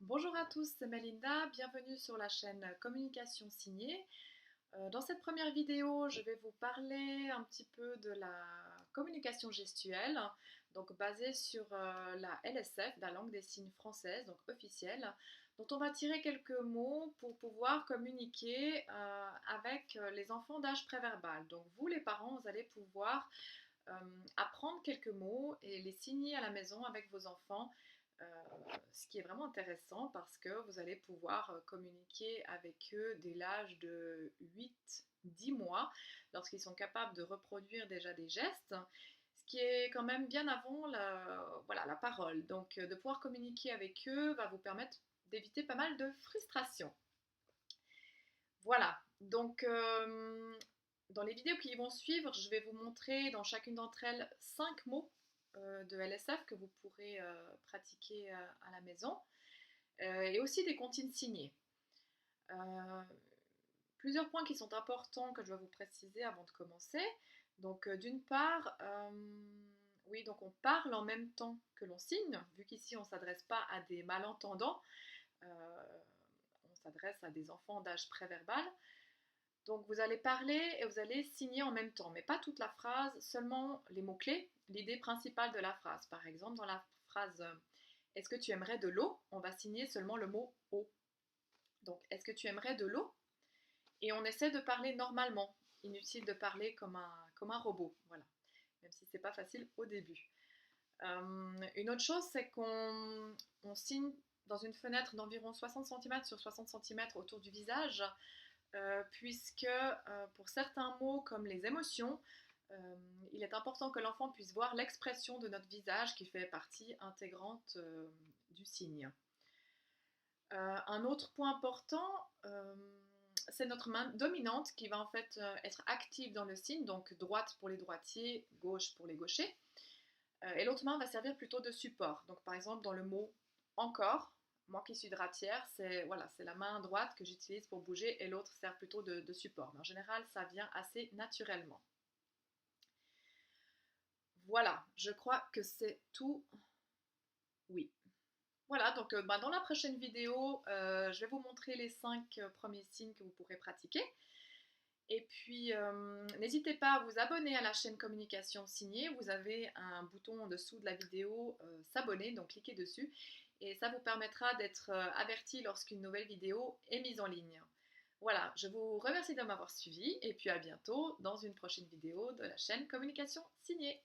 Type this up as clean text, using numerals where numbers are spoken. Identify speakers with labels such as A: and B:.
A: Bonjour à tous, c'est Melinda, bienvenue sur la chaîne Communication Signée. Dans cette première vidéo, je vais vous parler un petit peu de la communication gestuelle, donc basée sur la LSF, la langue des signes française, donc officielle, dont on va tirer quelques mots pour pouvoir communiquer avec les enfants d'âge préverbal. Donc vous les parents, vous allez pouvoir euh, apprendre quelques mots et les signer à la maison avec vos enfants, euh, ce qui est vraiment intéressant parce que vous allez pouvoir communiquer avec eux dès l'âge de 8-10 mois lorsqu'ils sont capables de reproduire déjà des gestes, ce qui est quand même bien avant voilà, la parole. Donc de pouvoir communiquer avec eux va vous permettre d'éviter pas mal de frustration. Voilà, donc dans les vidéos qui vont suivre, je vais vous montrer dans chacune d'entre elles 5 mots de LSF que vous pourrez pratiquer à la maison et aussi des comptines signées. Euh, Plusieurs points qui sont importants que je vais vous préciser avant de commencer. Donc d'une part, oui, donc on parle en même temps que l'on signe, vu qu'ici on ne s'adresse pas à des malentendants, on s'adresse à des enfants d'âge préverbal. Donc vous allez parler et vous allez signer en même temps, mais pas toute la phrase, seulement les mots-clés, l'idée principale de la phrase. Par exemple, dans la phrase est-ce que tu aimerais de l'eau, on va signer seulement le mot eau. Donc est-ce que tu aimerais de l'eau? Et on essaie de parler normalement. Inutile de parler comme un robot, voilà. Même si c'est pas facile au début. Une autre chose, c'est qu'on signe dans une fenêtre d'environ 60 cm sur 60 cm autour du visage, puisque pour certains mots comme les émotions, il est important que l'enfant puisse voir l'expression de notre visage qui fait partie intégrante du signe. Un autre point important, c'est notre main dominante qui va en fait être active dans le signe, donc droite pour les droitiers, gauche pour les gauchers. Et l'autre main va servir plutôt de support. Donc par exemple dans le mot encore, moi qui suis droitière, c'est voilà, c'est la main droite que j'utilise pour bouger et l'autre sert plutôt de support. Mais en général, ça vient assez naturellement. Voilà, je crois que c'est tout. Oui. Voilà, donc dans la prochaine vidéo, je vais vous montrer les 5 premiers signes que vous pourrez pratiquer. Et puis, n'hésitez pas à vous abonner à la chaîne Communication Signée. Vous avez un bouton en dessous de la vidéo s'abonner, donc cliquez dessus. Et ça vous permettra d'être averti lorsqu'une nouvelle vidéo est mise en ligne. Voilà, je vous remercie de m'avoir suivi et puis à bientôt dans une prochaine vidéo de la chaîne Communication Signée.